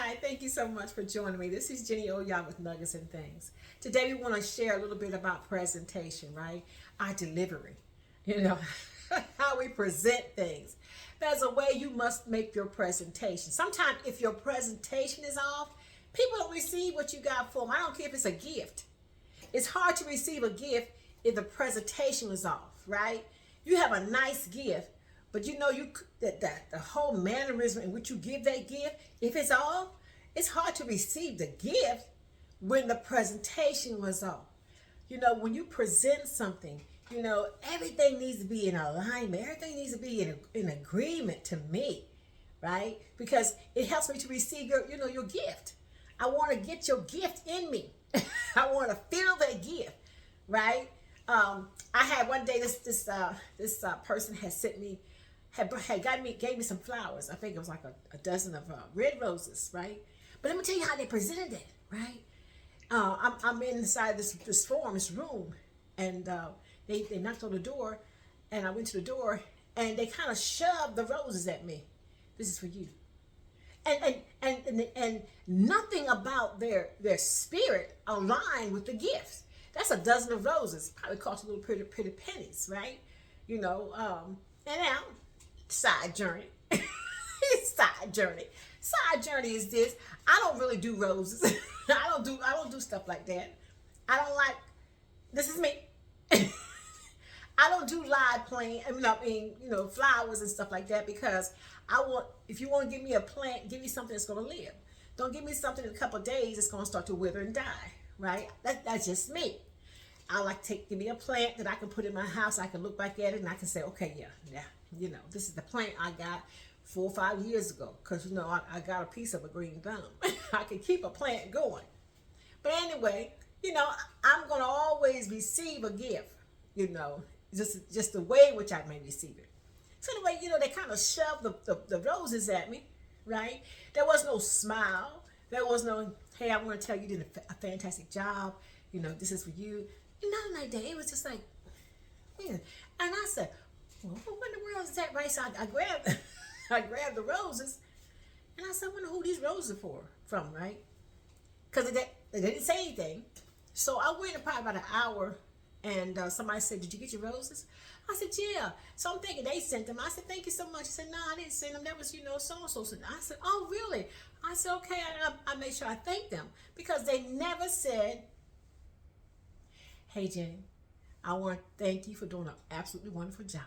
Hi, thank you so much for joining me. This is Jenny Oya with Nuggets and Things. Today we want to share a little bit about presentation, right? Our delivery, you know, how we present things. There's a way you must make your presentation. Sometimes if your presentation is off, people don't receive what you got for them. I don't care if it's a gift. It's hard to receive a gift if the presentation was off, right? You have a nice gift, but you know that the whole mannerism in which you give that gift, if it's off, it's hard to receive the gift when the presentation was off. You know, when you present something, you know, everything needs to be in alignment. Everything needs to be in agreement to me, right? Because it helps me to receive your gift. I want to get your gift in me. I want to feel that gift, right? I had one day this person had sent me gave me some flowers. I think it was like a dozen of red roses, right? But let me tell you how they presented it, right? I'm inside this room, and they knocked on the door, and I went to the door, and they kind of shoved the roses at me. This is for you. And nothing about their spirit aligned with the gifts. That's a dozen of roses. Probably cost a little pretty pennies, right? You know, and now side journey. side journey. Side journey is this. I don't really do roses. I don't do stuff like that. I don't like. This is me. I don't do live playing. Flowers and stuff like that because I want. If you want to give me a plant, give me something that's going to live. Don't give me something in a couple of days that's going to start to wither and die. Right? That's just me. I like to give me a plant that I can put in my house. I can look back at it and I can say, okay, yeah, this is the plant I got 4 or 5 years ago. Because, I got a piece of a green thumb. I can keep a plant going. But anyway, I'm going to always receive a gift, just the way in which I may receive it. So anyway, they kind of shoved the roses at me, right? There was no smile. There was no, hey, I want to tell you did a fantastic job. This is for you. Nothing like that. It was just like, yeah. And I said, well, what in the world is that, right? So I grabbed, I grabbed the roses, and I said, I wonder who these roses are from, right? Because they didn't say anything. So I waited probably about an hour, and somebody said, did you get your roses? I said, yeah. So I'm thinking they sent them. I said, thank you so much. He said, no, I didn't send them. That was, so-and-so. I said, oh, really? I said, okay. I made sure I thanked them because they never said, hey, Jenny, I want to thank you for doing an absolutely wonderful job.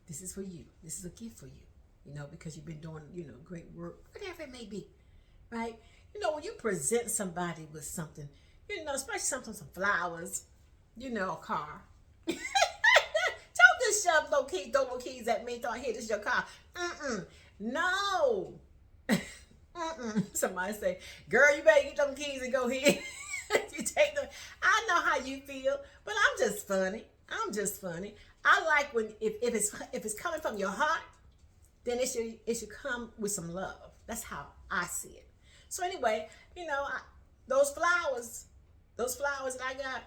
This is for you. This is a gift for you, because you've been doing, great work, whatever it may be, right? When you present somebody with something, especially some flowers, a car. Don't just shove throw no keys at me. Thought, hey, this is your car. No. Somebody say, girl, you better get them keys and go ahead. You take them. I know how you feel, but I'm just funny. I like when if it's coming from your heart, then it should come with some love. That's how I see it. So anyway, those flowers that I got,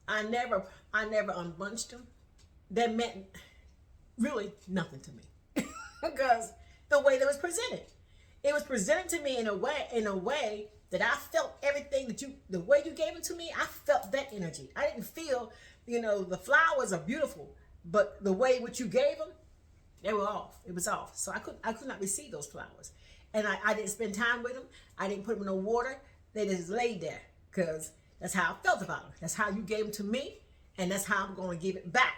I never unbunched them. They meant really nothing to me because the way that was presented, it was presented to me in a way that I felt everything the way you gave it to me. I felt that energy. I didn't feel, the flowers are beautiful, but the way which you gave them, they were off. It was off. So I could not receive those flowers, and I didn't spend time with them. I didn't put them in no water. They just laid there because that's how I felt about them. That's how you gave them to me, and that's how I'm going to give it back.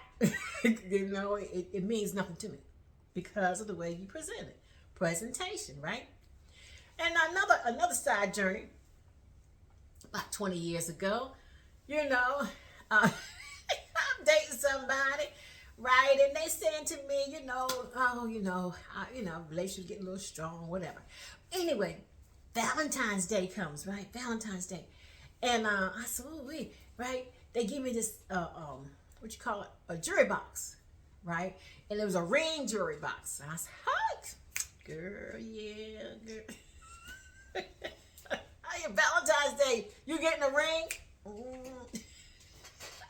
It means nothing to me because of the way you present it. Presentation, right? And another side journey, about 20 years ago, I'm dating somebody, right? And they saying to me, relationship getting a little strong, whatever. Anyway, Valentine's Day comes, right? Valentine's Day. And I said, oh, wait, right? They give me this, a jewelry box, right? And it was a ring jewelry box. And I said, hot, girl, yeah, girl. Hey, Valentine's Day, you getting a ring?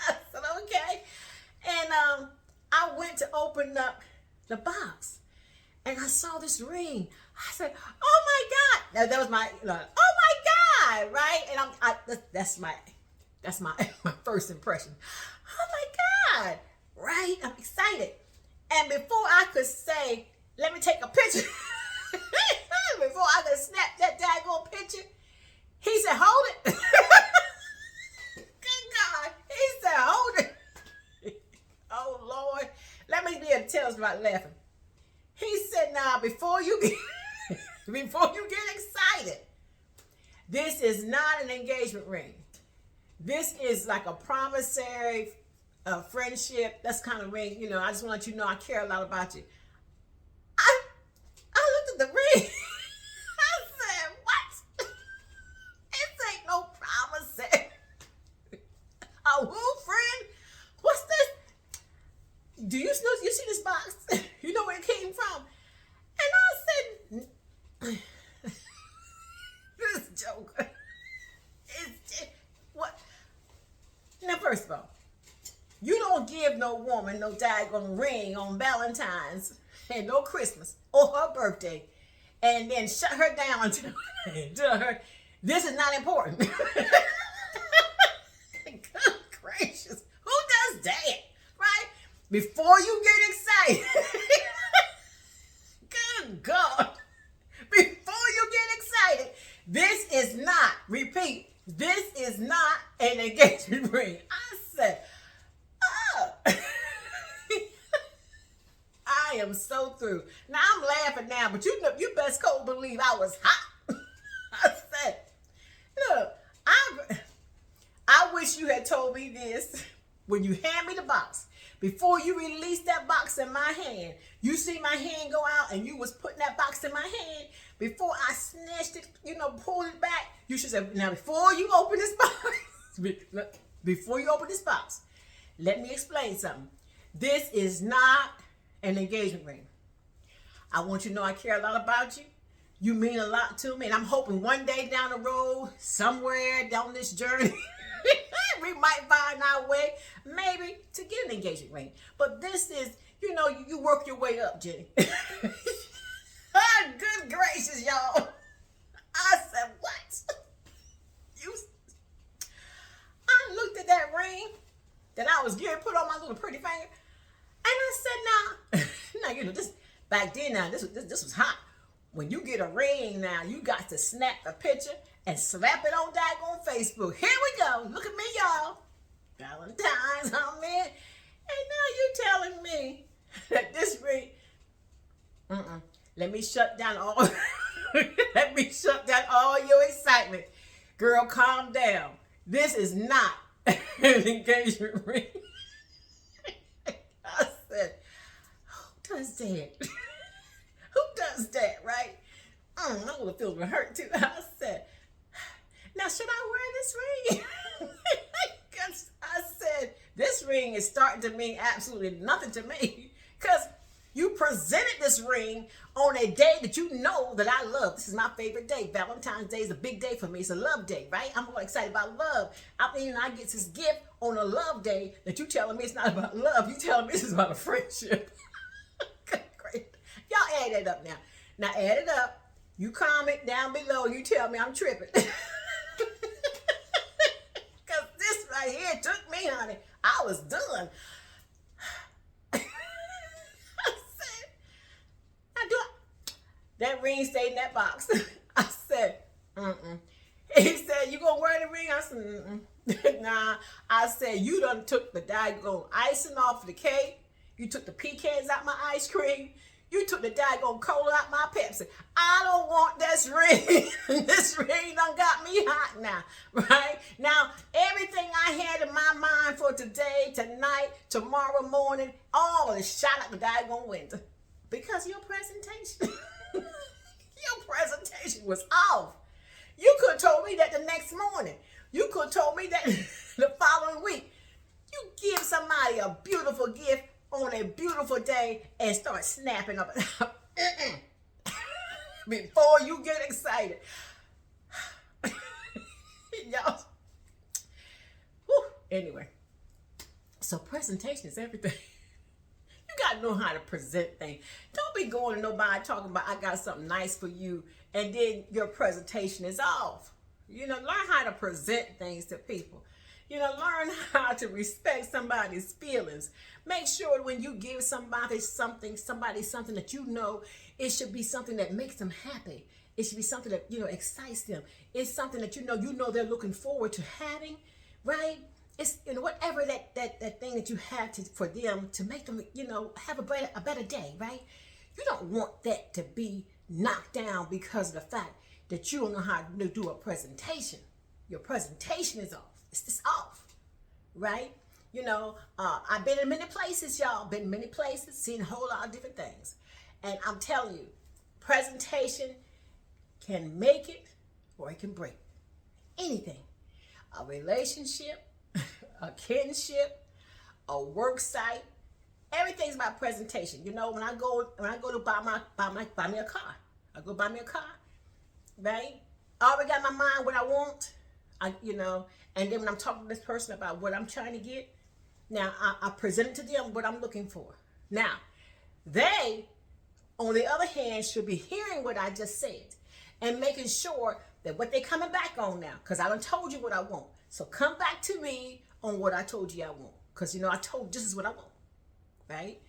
I said, okay. And I went to open up the box, and I saw this ring. I said, oh my God. That was my, oh my God, right? And that's my my first impression. Oh my God, right? I'm excited. And before I could say, let me take a picture, before I could snap that daggone picture, he said, hold it. Good God. He said, hold it. Oh, Lord. Let me be able to tell us about laughing. He said, now, before you get excited, this is not an engagement ring. This is like a promissory friendship. That's kind of ring. You know, I just want to let you know I care a lot about you. I looked at the ring. I said, what? This ain't no promissory. A who friend? What's this? Do you see this box? You know where it came from? And I said, this joker. What? Now, first of all, you don't give no woman no daggone ring on Valentine's and no Christmas or her birthday and then shut her down and tell her this is not important. Good gracious. Who does that? Right? Before you get excited. Good God. Before you get excited, this is not, repeat, this is not an engagement ring. I said, oh. I am so through. Now I'm laughing now, but you best cold believe I was hot. I said, look, I wish you had told me this when you hand me the box. Before you release that box in my hand, you see my hand go out and you was putting that box in my hand. Before I snatched it, pulled it back, you should say, now before you open this box, let me explain something. This is not an engagement ring. I want you to know I care a lot about you. You mean a lot to me. And I'm hoping one day down the road, somewhere down this journey, we might find our way, maybe, to get an engagement ring. But this is, you work your way up, Jenny. Good gracious, y'all. I said, what? I looked at that ring that I was getting put on my little pretty finger, and I said, now, this back then, now, this was hot. When you get a ring now, you got to snap a picture and slap it on daggone Facebook. Here we go. Look at me, y'all. Valentine's, I'm in. And now you telling me that this ring, let me shut down all your excitement. Girl, calm down. This is not an engagement ring. I said, who does that? Who does that, right? I would have felt hurt too. I said, now should I wear this ring? Because I said, this ring is starting to mean absolutely nothing to me. Because you presented this ring on a day that you know that I love. This is my favorite day. Valentine's Day is a big day for me. It's a love day, right? I'm more excited about love. I get this gift on a love day that you telling me it's not about love. You telling me this is about a friendship. Great. Y'all add that up now. Now add it up. You comment down below. You tell me I'm tripping. Because this right here took me, honey. I was done. That ring stayed in that box. I said, He said, you gonna wear the ring? I said, nah. I said, you done took the daggone icing off the cake. You took the pecans out my ice cream. You took the daggone cola out my Pepsi. I don't want this ring. This ring done got me hot now, right? Now, everything I had in my mind for today, tonight, tomorrow morning, all is shot out the daggone window. Because your presentation. Your presentation was off. You could have told me that the next morning. You could have told me that the following week. You give somebody a beautiful gift on a beautiful day and start snapping up before you get excited. Y'all. Whew. Anyway, so presentation is everything. You got to know how to present things. Don't be going to nobody talking about, I got something nice for you, and then your presentation is off. Learn how to present things to people. Learn how to respect somebody's feelings. Make sure when you give somebody something that it should be something that makes them happy. It should be something that excites them. It's something that they're looking forward to having, right? It's whatever that thing that you have for them to make them have a better day, right? You don't want that to be knocked down because of the fact that you don't know how to do a presentation. Your presentation is off. It's just off, right? I've been in many places, y'all. Been in many places, seen a whole lot of different things. And I'm telling you, presentation can make it or it can break anything. A relationship, a kinship, a work site, everything's about presentation. When I go to buy me a car, I go buy me a car, right? I already got in my mind what I want, and then when I'm talking to this person about what I'm trying to get, now I present it to them what I'm looking for. Now, they, on the other hand, should be hearing what I just said and making sure that what they're coming back on now, because I done told you what I want. So come back to me on what I told you I want, because I told you this is what I want, right?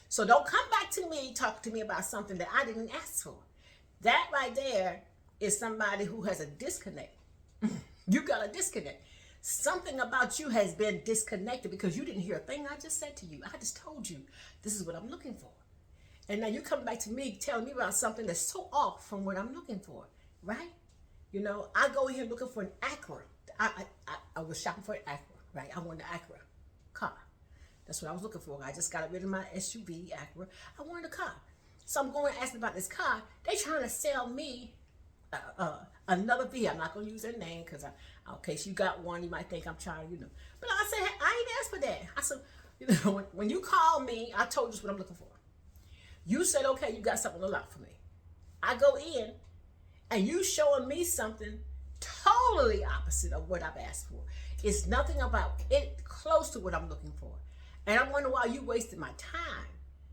So don't come back to me talking to me about something that I didn't ask for. That right there is somebody who has a disconnect. You got a disconnect. Something about you has been disconnected because you didn't hear a thing I just said to you. I just told you this is what I'm looking for. And now you come back to me telling me about something that's so off from what I'm looking for, right? I go in here looking for an Acura. I was shopping for an Acura, right? I wanted an Acura car. That's what I was looking for. I just got rid of my SUV Acura. I wanted a car. So I'm going to ask about this car. They trying to sell me another vehicle. I'm not going to use their name because in case you got one, you might think I'm trying, But I said, hey, I ain't asked for that. I said, when you call me, I told you what I'm looking for. You said, okay, you got something to lock for me. I go in, and you showing me something totally opposite of what I've asked for. It's nothing about it close to what I'm looking for. And I wonder why you wasted my time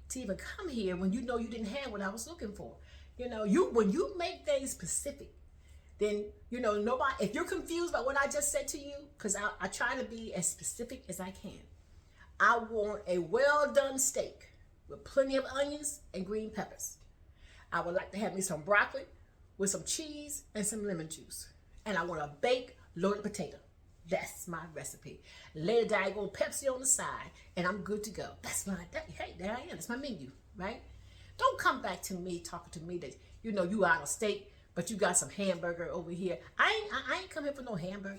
to even come here when you know you didn't have what I was looking for. When you make things specific, then, nobody, if you're confused by what I just said to you, because I try to be as specific as I can. I want a well-done steak with plenty of onions and green peppers. I would like to have me some broccoli with some cheese and some lemon juice. And I want a baked loaded potato. That's my recipe. Lay a daggone Pepsi on the side, and I'm good to go. Hey, there I am. That's my menu, right? Don't come back to me talking to me that, you out of state, but you got some hamburger over here. I ain't come here for no hamburger.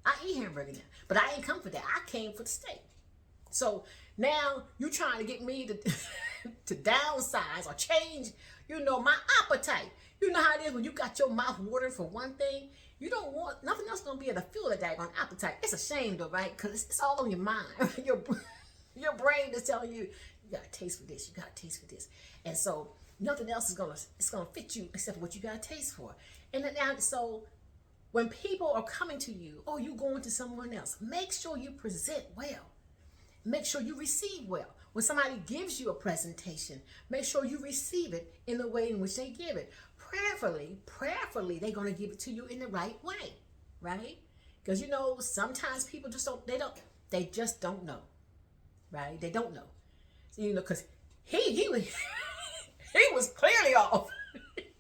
I eat hamburger now, but I ain't come for that. I came for the steak. So now you trying to get me to to downsize or change, my appetite. You know how it is when you got your mouth watering for one thing. You don't want nothing else gonna be able to fill that daggone appetite. It's a shame though, right? Because it's all on your mind. your brain is telling you, you got a taste for this, you got a taste for this. And so nothing else is gonna fit you except for what you got a taste for. And then now, so when people are coming to you, or you going to someone else, make sure you present well. Make sure you receive well. When somebody gives you a presentation, make sure you receive it in the way in which they give it. Prayerfully, they're going to give it to you in the right way, right? Because, sometimes people they just don't know, right? They don't know. So, because he was clearly off.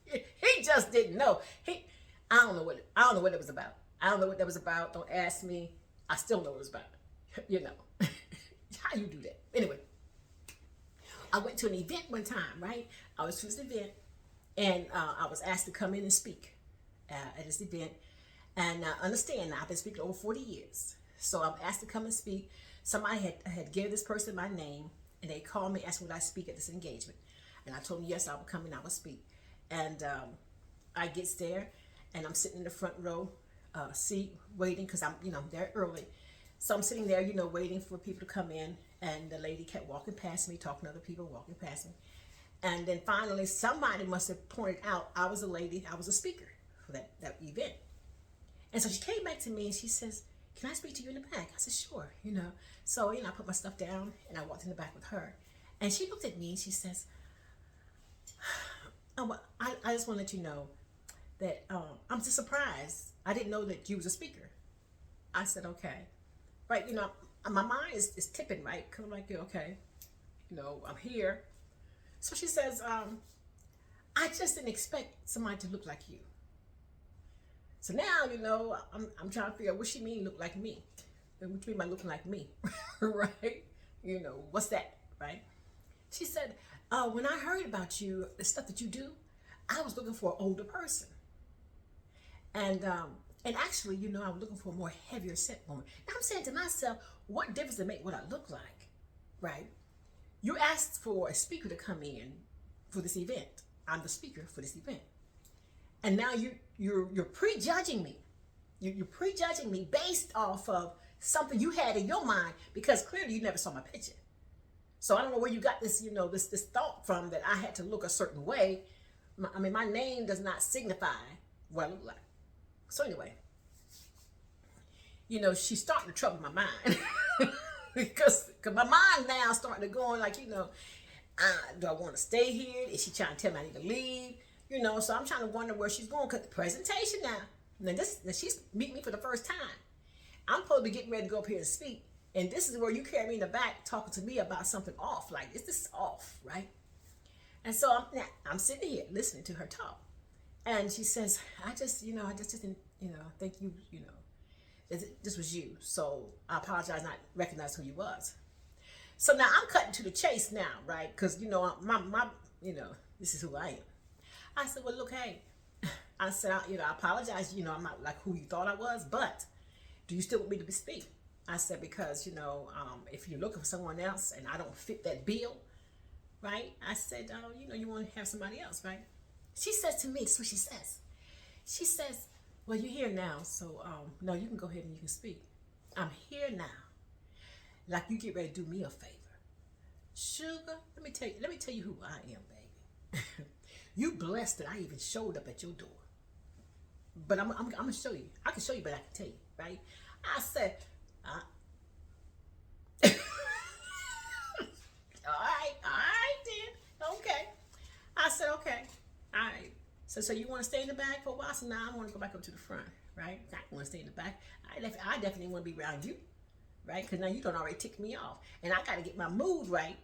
He just didn't know. I don't know what it was about. I don't know what that was about. Don't ask me. I still know what it was about. How you do that? Anyway, I went to an event one time, right? I was to this event, and I was asked to come in and speak at this event. And understand now, I've been speaking over 40 years. So I'm asked to come and speak. Somebody had given this person my name, and they called me, asked me would I speak at this engagement. And I told them, yes, I would come and I would speak. And I gets there, and I'm sitting in the front row seat waiting because I'm there early. So I'm sitting there, waiting for people to come in, and the lady kept walking past me, talking to other people, walking past me. And then finally, somebody must have pointed out I was a speaker for that event. And so she came back to me and she says, can I speak to you in the back? I said, sure, So, I put my stuff down and I walked in the back with her. And she looked at me and she says, I just want to let you know, that I'm just surprised. I didn't know that you was a speaker. I said, okay. Right, my mind is tipping, right? Because I'm like, okay, I'm here. So she says, I just didn't expect somebody to look like you. So now, I'm trying to figure out what she mean look like me. And what you mean by looking like me, right? What's that, right? She said, when I heard about you, the stuff that you do, I was looking for an older person. And actually, I was looking for a more heavier set woman. Now I'm saying to myself, what difference does it make what I look like, right? You asked for a speaker to come in for this event. I'm the speaker for this event. And now you're prejudging me. You're prejudging me based off of something you had in your mind, because clearly you never saw my picture. So I don't know where you got this, this thought from that I had to look a certain way. My name does not signify what I look like. So anyway, she's starting to trouble my mind because my mind now starting to go on like, do I want to stay here? Is she trying to tell me I need to leave? So I'm trying to wonder where she's going, because the presentation now she's meeting me for the first time. I'm supposed to be getting ready to go up here and speak. And this is where you carry me in the back talking to me about something off. Like, is this off, right? And so I'm sitting here listening to her talk. And she says, I just didn't, think this was you. So I apologize not recognizing who you was. So now I'm cutting to the chase now, right? Because, this is who I am. I said, well, look, hey, I said, I apologize. I'm not like who you thought I was, but do you still want me to speak? I said, because, if you're looking for someone else and I don't fit that bill, right? I said, you want to have somebody else, right? She says to me, this is what she says. She says, well, you're here now, so no, you can go ahead and you can speak. I'm here now. Like you get ready to do me a favor. Sugar, let me tell you who I am, baby. You blessed that I even showed up at your door. But I'm gonna show you. I can show you, but I can tell you, right? I said, all right then. Okay. I said, okay. All right. So you want to stay in the back for a while? So now I want to go back up to the front, right? I want to stay in the back. I definitely want to be around you, right? Because now you done already ticked me off. And I got to get my mood right,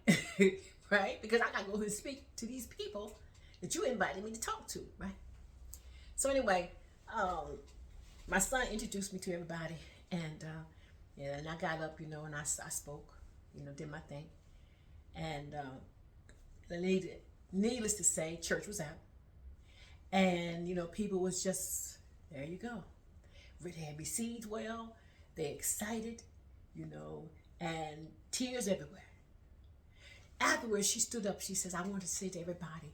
right? Because I got to go and speak to these people that you invited me to talk to, right? So anyway, my son introduced me to everybody. And I got up, and I spoke, did my thing. And needless to say, church was out. And, people was just, there you go. They had received well. They excited, and tears everywhere. Afterwards, she stood up. She says, I want to say to everybody,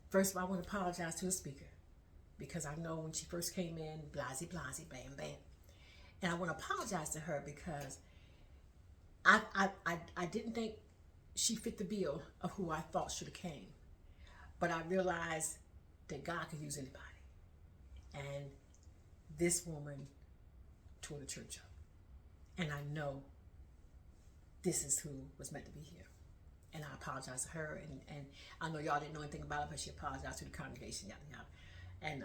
first of all, I want to apologize to the speaker. Because I know when she first came in, blasey, bam, bam. And I want to apologize to her because I didn't think she fit the bill of who I thought should have came. But I realized that God could use anybody. And this woman tore the church up. And I know this is who was meant to be here. And I apologize to her. And I know y'all didn't know anything about it, but she apologized to the congregation, yada, yada. And,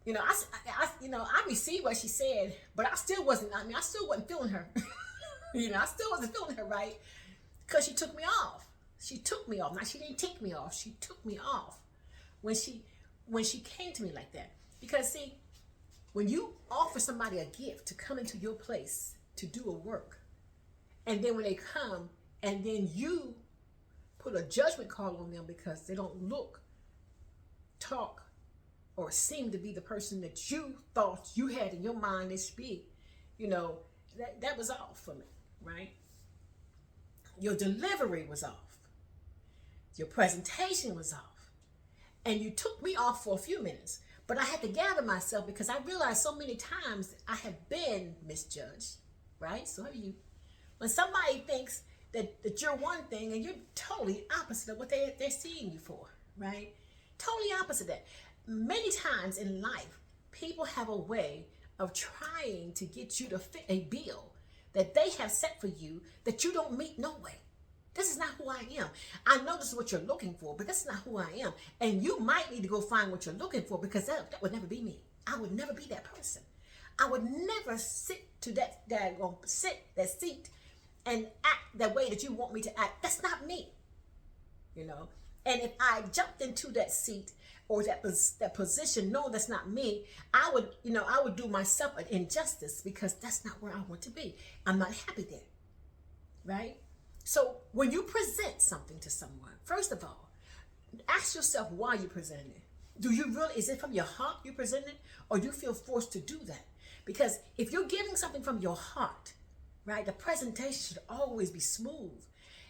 I received what she said, but I still wasn't feeling her. I still wasn't feeling her, right? Because she took me off. Now, she didn't take me off. She took me off when she came to me like that. Because, see, when you offer somebody a gift to come into your place to do a work, and then when they come, and then you put a judgment call on them because they don't look, talk, or seem to be the person that you thought you had in your mind they should be, that was off for me, right? Your delivery was off. Your presentation was off. And you took me off for a few minutes. But I had to gather myself because I realized so many times I have been misjudged, right? So have you. When somebody thinks that you're one thing and you're totally opposite of what they're seeing you for, right? Totally opposite of that. Many times in life, people have a way of trying to get you to fit a bill that they have set for you that you don't meet no way. This is not who I am. I know this is what you're looking for, but that's not who I am. And you might need to go find what you're looking for, because that would never be me. I would never be that person. I would never sit to that seat and act the way that you want me to act. That's not me. You know. And if I jumped into that seat or that position, no, that's not me, I would do myself an injustice, because that's not where I want to be. I'm not happy there. Right? So when you present something to someone, first of all, ask yourself why you're presenting it. Is it from your heart you present it, or do you feel forced to do that? Because if you're giving something from your heart, right, the presentation should always be smooth.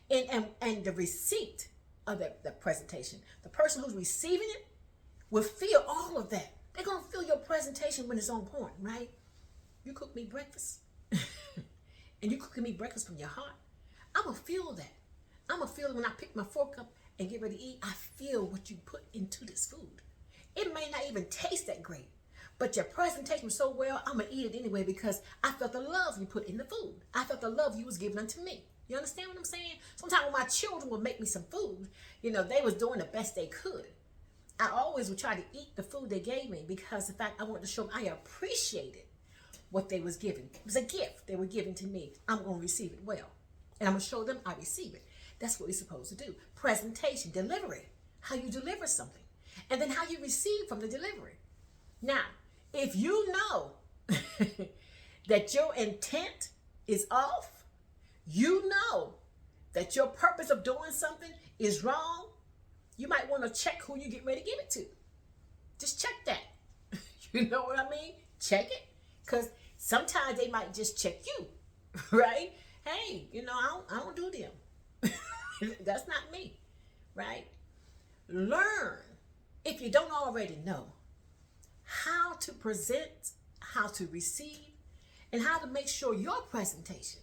And the receipt of the presentation, the person who's receiving it will feel all of that. They're going to feel your presentation when it's on point, right? You cook me breakfast and you cooking me breakfast from your heart. I'm going to feel that. I'm going to feel it when I pick my fork up and get ready to eat. I feel what you put into this food. It may not even taste that great, but your presentation was so well, I'm going to eat it anyway, because I felt the love you put in the food. I felt the love you was giving unto me. You understand what I'm saying? Sometimes when my children would make me some food, they was doing the best they could. I always would try to eat the food they gave me, because in fact, I wanted to show them I appreciated what they was giving. It was a gift they were giving to me. I'm going to receive it well. And I'm going to show them I receive it. That's what we're supposed to do. Presentation, delivery, how you deliver something. And then how you receive from the delivery. Now, if you know that your intent is off, you know that your purpose of doing something is wrong, you might want to check who you get ready to give it to. Just check that. You know what I mean? Check it. Because sometimes they might just check you, right? Hey, I don't do them. That's not me, right? Learn, if you don't already know, how to present, how to receive, and how to make sure your presentation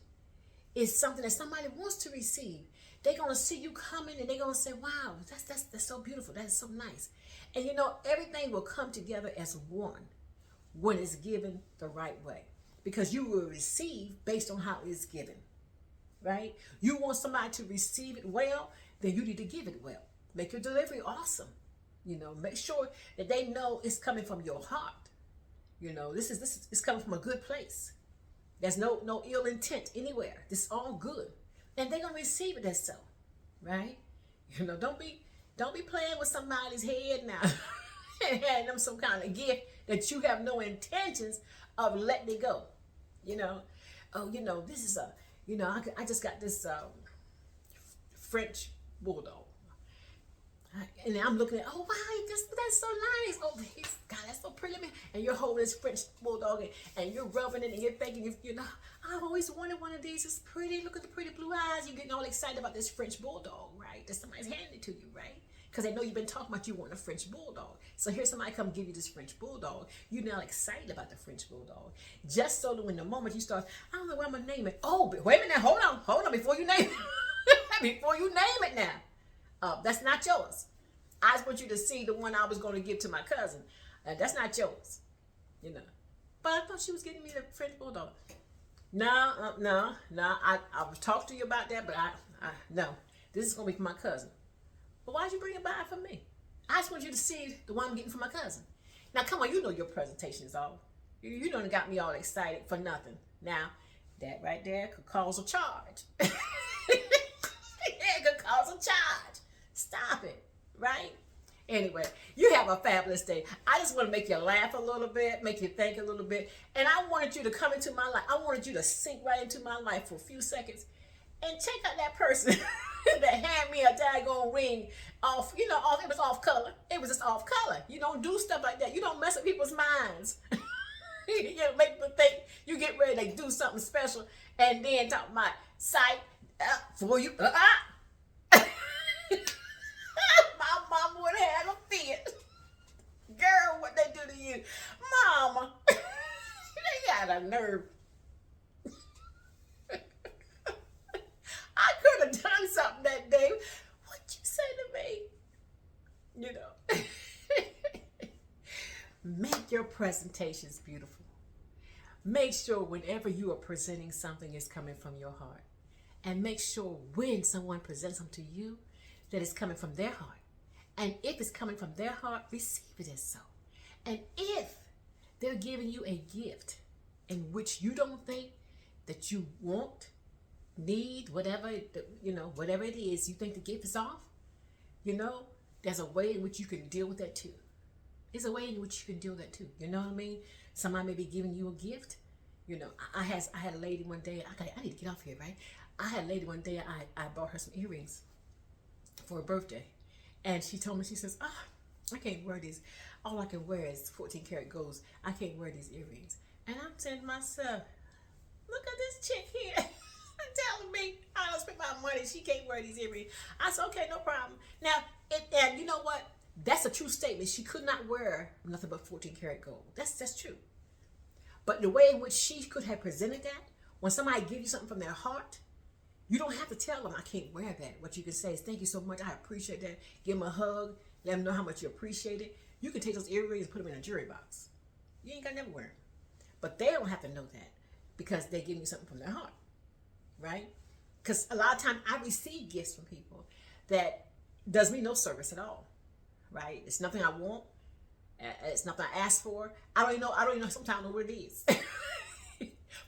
is something that somebody wants to receive. They're going to see you coming and they're going to say, wow, that's so beautiful. That is so nice. And everything will come together as one when it's given the right way, because you will receive based on how it's given, right? You want somebody to receive it well, then you need to give it well. Make your delivery awesome. Make sure that they know it's coming from your heart. This is coming from a good place. There's no ill intent anywhere. This is all good. And they're gonna receive it as so. Right? Don't be playing with somebody's head now and handing them some kind of gift that you have no intentions of letting it go. This is I just got this French bulldog. And I'm looking at, oh, wow, that's so nice. Oh, God, that's so pretty. And you're holding this French bulldog and you're rubbing it and you're thinking, I've always wanted one of these. It's pretty. Look at the pretty blue eyes. You're getting all excited about this French bulldog, right? That somebody's handing it to you, right? Because they know you've been talking about you want a French bulldog. So here's somebody come give you this French bulldog. You're now excited about the French bulldog. Just so that when the moment you start, I don't know what I'm going to name it. Oh, but wait a minute. Hold on. Before you name it. Before you name it now. That's not yours. I just want you to see the one I was going to give to my cousin. That's not yours. But I thought she was getting me the French bulldog. No. I was talking to you about that, but no. This is going to be for my cousin. But why'd you bring it by for me? I just want you to see the one I'm getting for my cousin. Now, come on, your presentation is off. You done got me all excited for nothing. Now, that right there could cause a charge. It could cause a charge. Stop it, right? Anyway, you have a fabulous day. I just want to make you laugh a little bit, make you think a little bit. And I wanted you to come into my life. I wanted you to sink right into my life for a few seconds and check out that person that handed me a daggone ring off, it was off color. It was just off color. You don't do stuff like that. You don't mess with people's minds. You make people think you get ready to do something special and then talk about sight for you. My mama would have had a fit. Girl, what they do to you? Mama. They got a nerve. I could have done something that day. What'd you say to me? Make your presentations beautiful. Make sure whenever you are presenting something, it's coming from your heart. and make sure when someone presents something to you that it's coming from their heart. And if it's coming from their heart, receive it as so. And if they're giving you a gift in which you don't think that you want, need, whatever, whatever it is, you think the gift is off, there's a way in which you can deal with that too. There's a way in which you can deal with that too. You know what I mean? Somebody may be giving you a gift. I had a lady one day. I need to get off here, right? I had a lady one day. I bought her some earrings for her birthday, and she told me, she says, I can't wear these. All I can wear is 14 karat golds. I can't wear these earrings. And I'm saying to myself, look at this chick here telling me I don't spend my money. She can't wear these earrings. I said, okay, no problem. Now, and you know what? That's a true statement. She could not wear nothing but 14 karat gold. That's true. But the way in which she could have presented that, when somebody gives you something from their heart, you don't have to tell them, I can't wear that. What you can say is, thank you so much. I appreciate that. Give them a hug. Let them know how much you appreciate it. You can take those earrings and put them in a jewelry box. You ain't got to never wear them. But they don't have to know that because they're giving you something from their heart, right? Because a lot of times I receive gifts from people that does me no service at all, right? It's nothing I want. It's nothing I asked for. I don't even know sometimes I know what it is.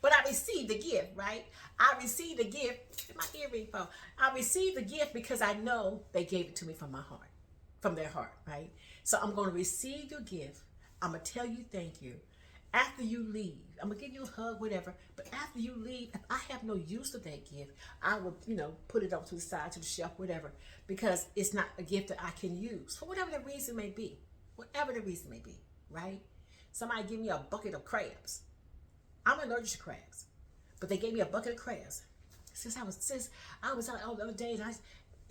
But I received the gift, right? I received the gift. My earring phone. I received the gift because I know they gave it to me from my heart, from their heart, right? So I'm going to receive your gift. I'm going to tell you thank you. After you leave, I'm going to give you a hug, whatever. But after you leave, if I have no use for that gift, I will, put it up to the side, to the shelf, whatever. Because it's not a gift that I can use for whatever the reason may be. Whatever the reason may be, right? Somebody give me a bucket of crabs. I'm allergic to crabs. But they gave me a bucket of crabs. Since I was out all the other days,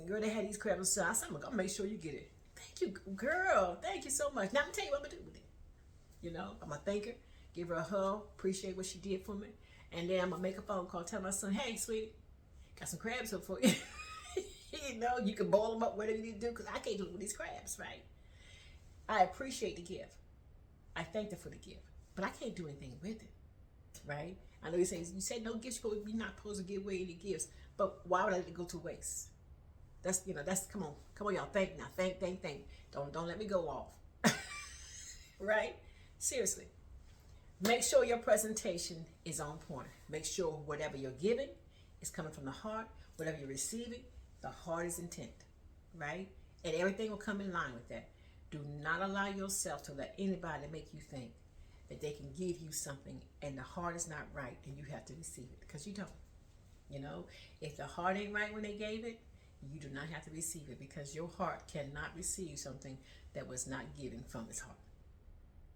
girl, they had these crabs. So I said, I'm going to make sure you get it. Thank you, girl. Thank you so much. Now I'm going to tell you what I'm going to do with it. I'm going to thank her, give her a hug, appreciate what she did for me. And then I'm going to make a phone call, tell my son, hey, sweetie, got some crabs up for you. You can boil them up, whatever you need to do, because I can't do it with these crabs, right? I appreciate the gift. I thank her for the gift. But I can't do anything with it, right? I know you said no gifts, but you're not supposed to give away any gifts. But why would I let it go to waste? That's come on, y'all. Thank now. Thank. Don't let me go off. Right? Seriously. Make sure your presentation is on point. Make sure whatever you're giving is coming from the heart. Whatever you're receiving, the heart is intent. Right? And everything will come in line with that. Do not allow yourself to let anybody make you think that they can give you something and the heart is not right and you have to receive it, because you don't. If the heart ain't right when they gave it, you do not have to receive it, because your heart cannot receive something that was not given from its heart.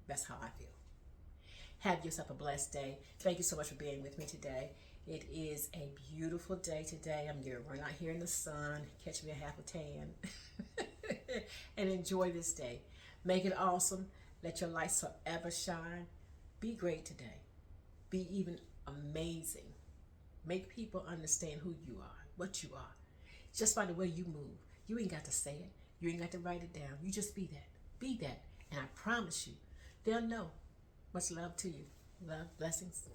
That's how I feel. Have yourself a blessed day. Thank you so much for being with me today. It is a beautiful day today. I'm going to run out here in the sun, catch me a half a tan, and enjoy this day. Make it awesome. Let your light forever shine. Be great today. Be even amazing. Make people understand who you are, what you are. Just by the way you move. You ain't got to say it. You ain't got to write it down. You just be that. Be that. And I promise you, they'll know. Much love to you. Love, blessings.